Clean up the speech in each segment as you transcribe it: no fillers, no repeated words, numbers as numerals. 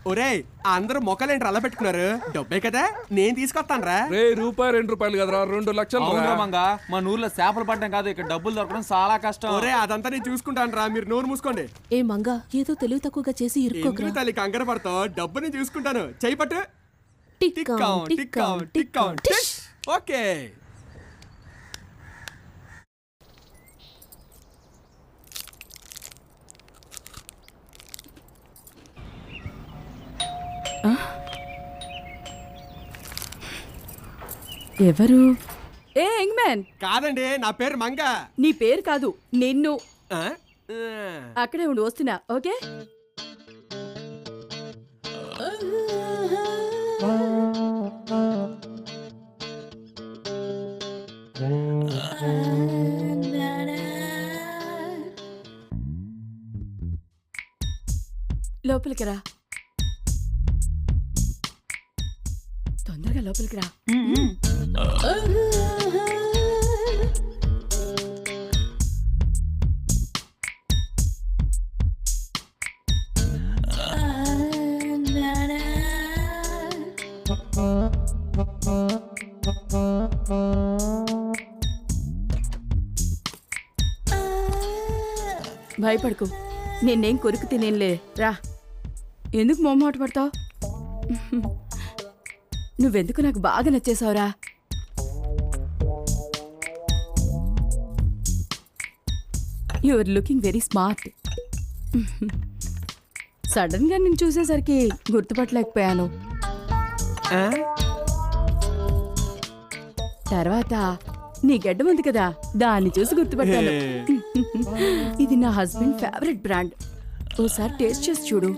ఒరేయ్ అందరూ మొక్కలేంటి అలా పెట్టుకున్నారు? డబ్బే కదా, నేను తీసుకొస్తాను రా. రూపాయి 2 రూపాయలు కదరా, 2 లక్షలు. మంగా మన ఊర్లో చేపలు పట్టడం కాదు, ఇక్కడ డబ్బులు దొరకడం చాలా కష్టం. ఒరే అదంతా నేను చూసుకుంటాను రా, మీరు నోరు మూసుకోండి. ఏ మంగా ఏదో తెలివి తక్కువగా చేసి ఇరుక్కోకరా. తల్లి కంగారు పడతావు, డబ్బు నేను చూసుకుంటాను. చెయ్యి పట్టు. ఓకే. ఎవరు? ఏ యంగ్ మ్యాన్. కాదండి, నా పేరు మంగ. నీ పేరు కాదు, నిన్ను. ఆ? అక్కడే ఉండి వస్తున్నా. ఓకే. లోపలికి రా, తొందరగా లోపలికి రా. భయపడకు, నేనేం కొరికి తినేలే. రా. ఎందుకు మొహమాట పడతావు? నువ్వెందుకు నాకు బాగా నచ్చేసావురా. You are looking very smart. Sudden గా నేను చూసేసరికి గుర్తుపట్టలేకపోయాను. తర్వాత నీ గడ్డం ఉంది కదా, దాన్ని చూసి గుర్తుపట్టాను. ఇది నా హస్బెండ్ ఫేవరెట్ బ్రాండ్. ఓసారి టేస్ట్ చేసి చూడు.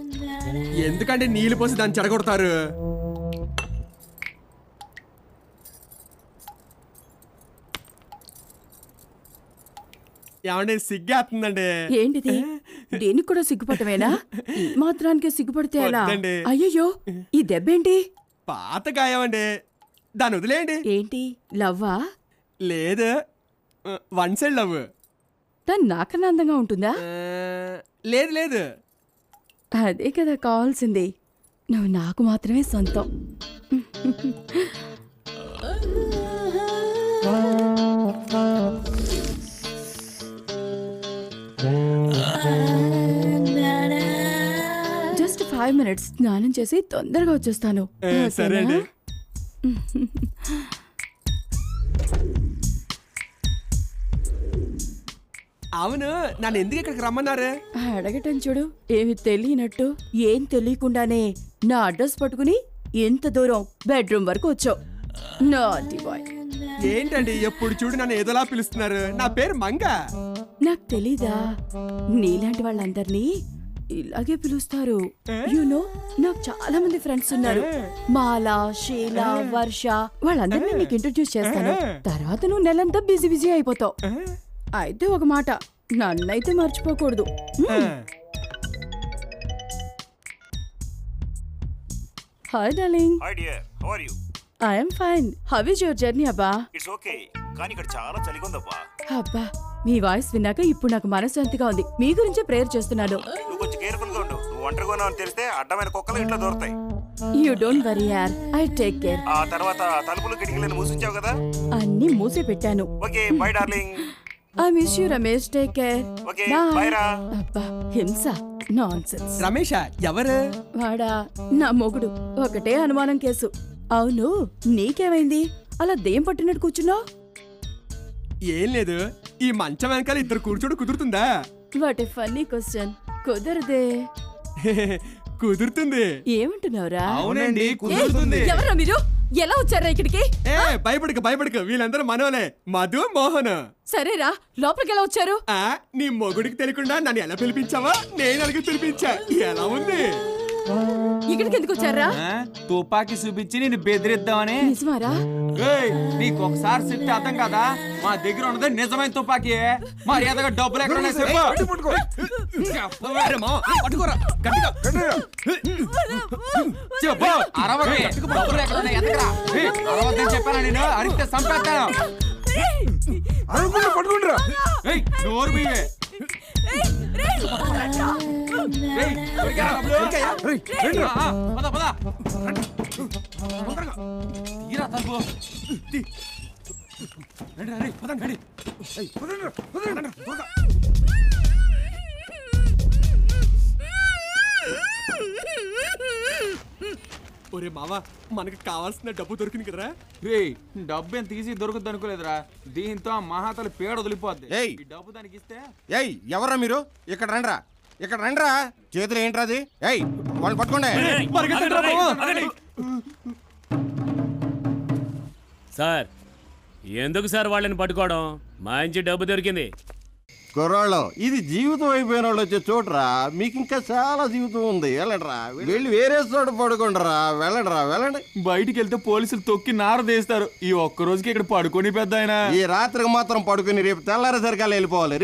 ఎందుకంటే నీళ్ళు పోసి దాన్ని చెడగొడతారు. ఏమంటే సిగ్గేస్తుందండి. ఏంటిది? దేనికి కూడా సిగ్గుపట్టమేనా? ఈ మాత్రానికే సిగ్గుపడితే ఎలా? అయ్యయ్యో, ఈ దెబ్బేంటి? పాత గాయమండి, దాన్ని వదిలేయండి. ఏంటి, లవ్వా? లేదు, వన్ సైడ్ లవ్. దాన్ని నాకన్నా అందంగా ఉంటుందా? లేదు లేదు. అదే కదా కావాల్సింది. నువ్వు నాకు మాత్రమే సొంతం. జస్ట్ 5 minutes స్నానం చేసి తొందరగా వచ్చేస్తాను. సరే అండి. అవును, నన్ను ఎందుకు ఇక్కడికి రమ్మన్నారు? అడగటం చూడు, ఏమి తెలియనట్టు. ఏం తెలియకుండానే నా అడ్రస్ పట్టుకుని ఎంత దూరం బెడ్రూమ్ వరకు వచ్చావు. Naughty boy. ఏంటండి ఎప్పుడు చూడు నన్ను ఏదోలా పిలుస్తున్నారు? నా పేరు మంగ. నాకు తెలీదా? నీలాంటి వాళ్ళందరినీ ఇలాగే పిలుస్తారు. యూనో, నాకు చాలా మంది ఫ్రెండ్స్ ఉన్నారు. మాలా, షీలా, వర్ష, వాళ్ళందరినీ నీకు ఇంట్రడ్యూస్ చేస్తాను. తర్వాత నువ్వు నెలంతా బిజీ బిజీ అయిపోతావు. అయితే ఒక మాట, నన్నైతే మర్చిపోకూడదు. Hi darling. Hi dear, how are you? I am fine. How is your journey అబ్బా? ఇట్స్ ఓకే, కానీ ఇక్కడ చాలా చలిగా ఉందబ్బా. అబ్బా, మీ వాయిస్ విన్నాక ఇప్పుడు నాకు మనశ్శాంతిగా ఉంది. మీ గురించే ప్రేయర్ చేస్తున్నాను. నువ్వు కొంచెం కేర్ఫుల్ గా ఉండు. నువ్వు ఒంటరిగా ఉన్నావని తెలిస్తే అడ్డమైన కుక్కలు ఇంట్లో దొరుకుతాయి. యు డోంట్ వరీ యార్, ఐ టేక్ కేర్. ఆ తర్వాత తలుపులు కిటికీలను మూసించావు కదా? అన్ని మూసి పెట్టాను. Okay, by darling. I miss you, Ramesh. Take care. Okay, Bye. bye ra. అబ్బా, హింస, నాన్సెన్స్. రమేష్ ఎవరు? వాడా నా మొగుడు. ఒకటే అనుమానం కేసు. అవును, నీకేమైంది? అలా దెయ్యం పట్టినట్టు కూర్చున్నావు? ఏం లేదు, ఈ మంచం వెనకాల ఇద్దరు కూర్చోడు కుదురుతుందా? What a funny question. కుదరదే. కుదురుతుంది. ఏమంటున్నావురా? అవునండి, కుదురుతుంది. ఎవరా మీరు? ఎలా వచ్చారా ఇక్కడికి? భయపడక, వీళ్ళందరూ మనోలే. మధు, మోహన్. సరేరా, లోపలికి ఎలా వచ్చారు? నీ మొగుడికి తెలియకుండా నన్ను ఎలా పిలిపించావా? నేను అలాగే పిలిపించా. ఎలా ఉంది? ఇక్కడికి ఎందుకు వచ్చారా? తుపాకీ చూపించి నేను బెదిరిద్దామని. నిజమారా? నీకు ఒకసారి చెప్తే అర్థం కదా, మా దగ్గర ఉన్నది నిజమైన తుపాకీ. మర్యాదగా డబ్బులు ఎక్కడ ఉన్నాయి చెప్పు. చెప్పు, అరవై డబ్బులు ఎక్కడ ఉన్నాయి ఎత్తరా. అరవద్దని చెప్పానా నేను? అరిస్తే సంపేస్తాను. నోరు మీవే. రేయ్, దొరికారా డబ్బులు? పద, పద. తీరా తలుపు. రండి, రండి, పదండి, రండి. ఒరే మావా మనకి కావాల్సిన డబ్బు దొరికింది కదరా. రేయ్, డబ్బు ఎంత తీసి దొరుకుద్ది అనుకోలేదురా. దీంతో ఆ మహాతలి పేడ వదిలిపోద్ది. ఏయ్. ఈ డబ్బు దానికి ఇస్తే ఏయ్ ఎవరా మీరు? ఇక్కడ రండ్రా, ఇక్కడ రండ్రా. చేతులు ఏంట్రా అది? ఏయ్ వాళ్ళు పట్టుకోండి. సార్ ఎందుకు సార్ వాళ్ళని పట్టుకోవడం? మంచి డబ్బు దొరికింది. కుర్రాళ్ళం, ఇది జీవితం అయిపోయిన వాళ్ళు వచ్చే చోట్రా. మీకు ఇంకా చాలా జీవితం ఉంది. వెళ్ళండిరా, వెళ్ళి వేరే చోట పడుకోండిరా. వెళ్ళండిరా, వెళ్ళండి. బయటికి వెళ్తే పోలీసులు తొక్కి నారదేస్తారు. ఈ ఒక్క రోజుకి ఇక్కడ పడుకొని పెద్ద ఆయన ఈ రాత్రికి మాత్రం పడుకుని రేపు తెల్లారేసరికల్లా వెళ్ళిపోవాలి.